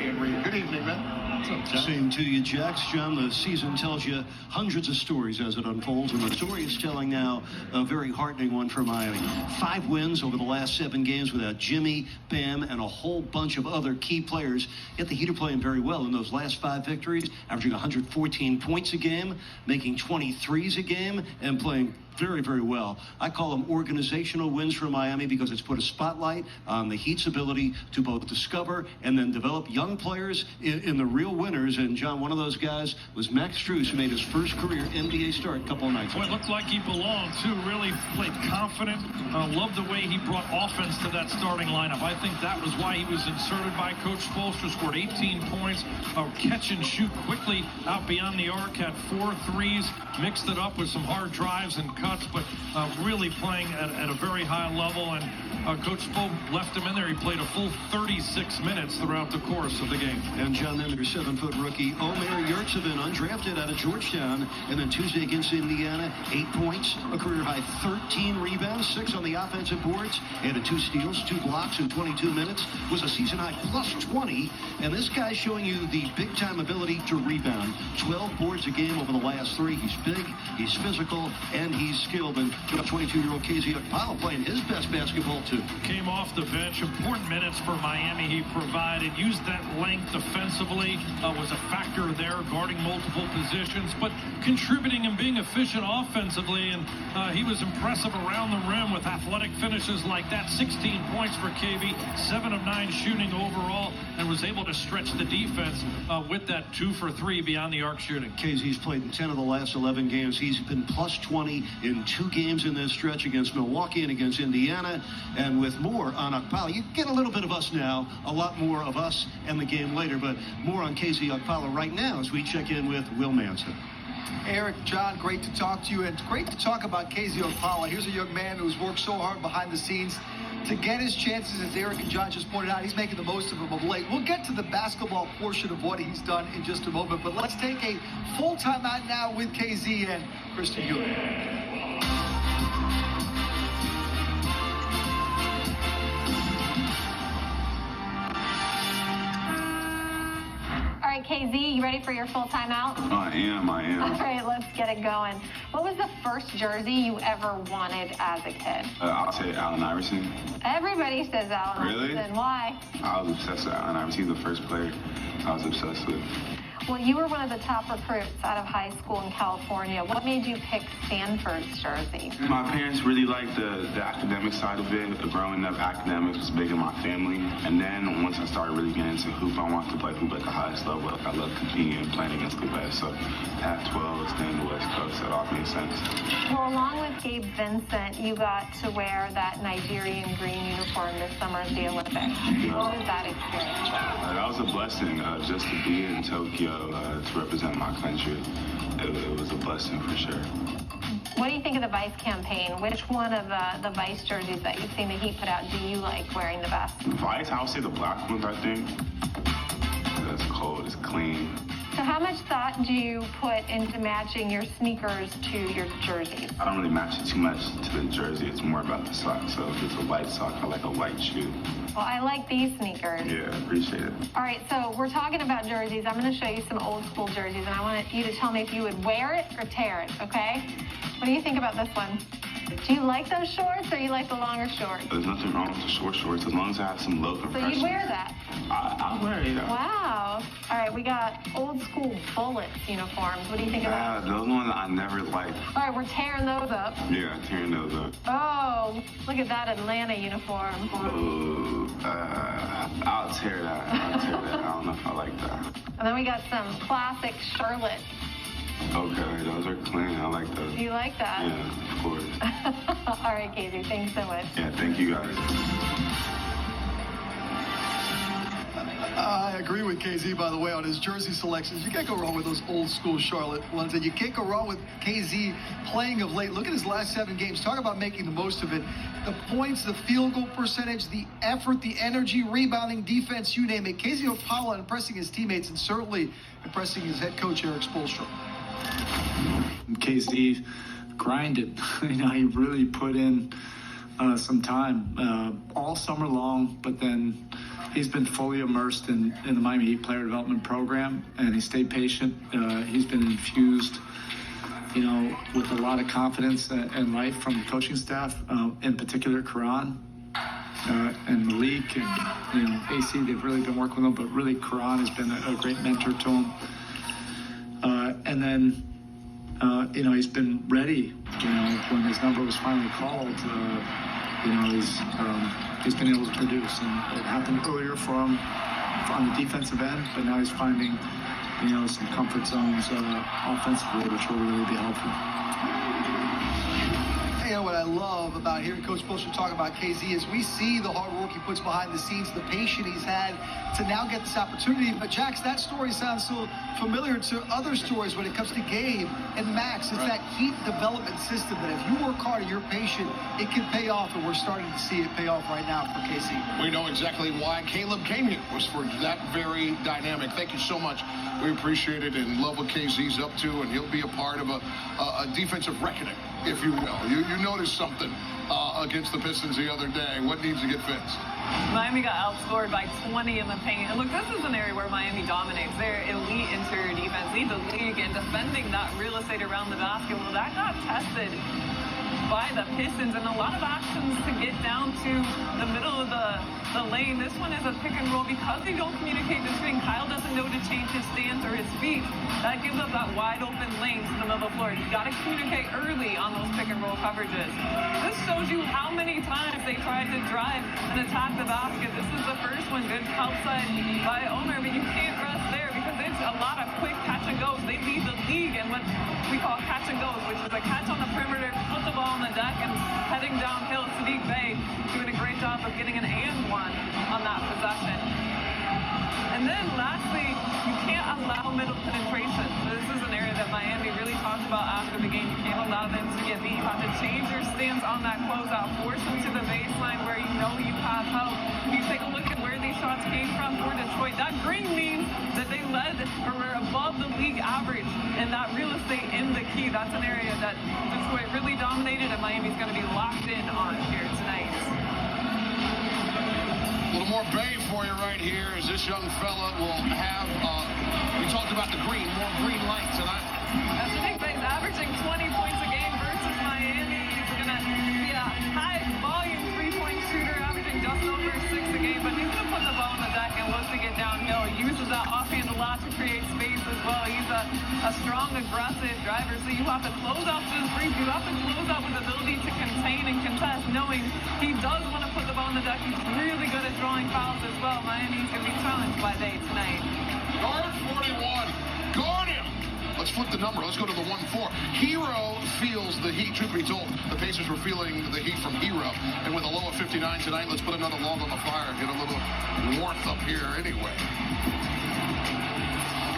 Good evening, man. Same to you, Jax. John, the season tells you hundreds of stories as it unfolds, and the story is telling now a very heartening one for Miami. 5 wins over the last 7 games without Jimmy, Bam, and a whole bunch of other key players. Yet the Heat are playing very well in those last 5 victories, averaging 114 points a game, making 23s a game, and playing very, very well. I call them organizational wins for Miami because it's put a spotlight on the Heat's ability to both discover and then develop young players in the real winners. And, John, one of those guys was Max Strus, who made his first career NBA start a couple of nights ago. Well, it looked like he belonged, too. Really played confident. Loved the way he brought offense to that starting lineup. I think that was why he was inserted by Coach Spoelstra. Scored 18 points, catch and shoot quickly out beyond the arc, had 4 threes, mixed it up with some hard drives and cuts, but really playing at a very high level. And Coach Spo left him in there. He played a full 36 minutes throughout the course of the game. And, John, then their 7-foot rookie, Omer Yurtseven, undrafted out of Georgetown. And then Tuesday against Indiana, 8 points, a career-high 13 rebounds, 6 on the offensive boards, and 2 steals, 2 blocks in 22 minutes. Was a season-high plus 20. And this guy's showing you the big-time ability to rebound. 12 boards a game over the last 3. He's big, he's physical, and he's skilled. And 22-year-old KZ Okpala playing his best basketball, too. Came off the bench, important minutes for Miami he provided, used that length defensively, was a factor there, guarding multiple positions, but contributing and being efficient offensively, and he was impressive around the rim with athletic finishes like that. 16 points for KB, 7 of 9 shooting overall, and was able to stretch the defense with that 2 for 3 beyond the arc shooting. KZ's played in 10 of the last 11 games. He's been plus 20 in 2 games in this stretch against Milwaukee and against Indiana. And with more on Okpala, you get a little bit of us now, a lot more of us and the game later, but more on KZ Okpala right now as we check in with Will Manson. Eric, John, great to talk to you, and it's great to talk about KZ Okpala. Here's a young man who's worked so hard behind the scenes to get his chances, as Eric and John just pointed out. He's making the most of them of late. We'll get to the basketball portion of what he's done in just a moment, but let's take a full timeout now with KZ and Kristen Hewitt. All right, KZ, you ready for your full timeout? I am. All right, let's get it going. What was the first jersey you ever wanted as a kid? I'll say Allen Iverson. Everybody says Allen Really? Iverson. Why? I was obsessed with Allen Iverson. He's the first player I was obsessed with. Well, you were one of the top recruits out of high school in California. What made you pick Stanford's jersey? My parents really liked the academic side of it. Growing up, academics was big in my family. And then once I started really getting into hoop, I wanted to play hoop at the highest level. I love competing and playing against the best. So Pac-12, staying the West Coast, that all made sense. Well, along with Gabe Vincent, you got to wear that Nigerian green uniform this summer at the Olympics. What was that experience? That was a blessing just to be in Tokyo. To represent my country, it was a blessing for sure. What do you think of the Vice campaign? Which one of the Vice jerseys that you've seen the Heat put out do you like wearing the best? Vice, I would say the black ones, I think. That's cold, it's clean. So how much thought do you put into matching your sneakers to your jerseys? I don't really match it too much to the jersey. It's more about the sock. So if it's a white sock, I like a white shoe. Well, I like these sneakers. Yeah, I appreciate it. All right, so we're talking about jerseys. I'm going to show you some old school jerseys, and I want you to tell me if you would wear it or tear it, okay? What do you think about this one? Do you like those shorts, or you like the longer shorts? There's nothing wrong with the short shorts as long as I have some low compression. So you'd wear that? I'll wear it, yeah. Wow. All right, we got old school Bullets uniforms. What do you think of that? Those ones I never liked. All right, we're tearing those up. Yeah, tearing those up. Oh, look at that Atlanta uniform. Ooh, I'll tear that. I don't know if I like that. And then we got some classic Charlotte. Okay, those are clean. I like those. You like that? Yeah, of course. All right, Casey, thanks so much. Yeah, thank you guys. I agree with KZ, by the way, on his jersey selections. You can't go wrong with those old school Charlotte ones, and you can't go wrong with KZ playing of late. Look at his last 7 games. Talk about making the most of it. The points, the field goal percentage, the effort, the energy, rebounding, defense, you name it. KZ Okpala impressing his teammates and certainly impressing his head coach, Eric Spoelstra. KZ grinded. He really put in some time all summer long, but then he's been fully immersed in the Miami Heat player development program, and he stayed patient. He's been infused, with a lot of confidence and life from the coaching staff, in particular Karan and Malik and AC. They've really been working with him, but really Karan has been a great mentor to him. And then, he's been ready. When his number was finally called, he's been able to produce, and it happened earlier for him on the defensive end, but now he's finding, some comfort zones offensively, which will really be helpful. What I love about hearing Coach Spoelstra talk about KZ is we see the hard work he puts behind the scenes, the patience he's had to now get this opportunity. But Jax, that story sounds so familiar to other stories when it comes to Gabe and Max. It's that Heat development system that if you work hard and you're patient, it can pay off, and we're starting to see it pay off right now for KC. We know exactly why Caleb came here, was for that very dynamic. Thank you so much. We appreciate it and love what KZ's up to, and he'll be a part of a defensive reckoning, if you will. You noticed something against the Pistons the other day. What needs to get fixed? Miami got outscored by 20 in the paint. And look, this is an area where Miami dominates. They're elite interior defense, lead the league in defending that real estate around the basket. Well, that got tested by the Pistons, and a lot of actions to get down to the middle of the lane. This one is a pick and roll. Because they don't communicate between, Kyle doesn't know to change his stance or his feet. That gives up that wide open lane to the middle of the floor. You've got to communicate early on those pick and roll coverages. This shows you how many times they tried to drive and attack the basket. This is the first one. Good help side by Omer, but you can't rest there because it's a lot of quick catch and goes. They lead the league in what we call catch and goes, which is a catch on the perimeter, put the ball on the deck, and heading downhill. Sadiq Bey doing a great job of getting an and one on that possession. And then lastly, you can't allow middle penetration. This is an area that Miami really talked about after the game. You can't allow them to get beat. You have to change your stance on that closeout, force them to the baseline where you know you have help. You take a look at where these shots came from for Detroit. That green means that they led or were above the league average in that real estate in the key. That's an area that Detroit really dominated, and Miami's going to be locked in on here tonight. A little more Bay for you right here as this young fella will have, we talked about the green, more green lights tonight. Sadiq Bey's averaging 20 points a game versus Miami. He's going to be a high volume three-point shooter, averaging just over 6 a game, but he's going to put the ball on the deck and looks to get downhill. He uses that offhand a lot to create space as well. He's a strong, aggressive driver, so you have to close out this brief. You have to close out with the ability to contain and contest, knowing he does want to put the ball on the deck. He's really good at drawing fouls as well. Miami's going to be challenged by Bay tonight. Guard 41. Guard him. Let's flip the number. Let's go to the 1-4. Hero feels the heat. Truth be told, the Pacers were feeling the heat from Hero. And with a low of 59 tonight, let's put another log on the fire. Get a little warmth up here anyway.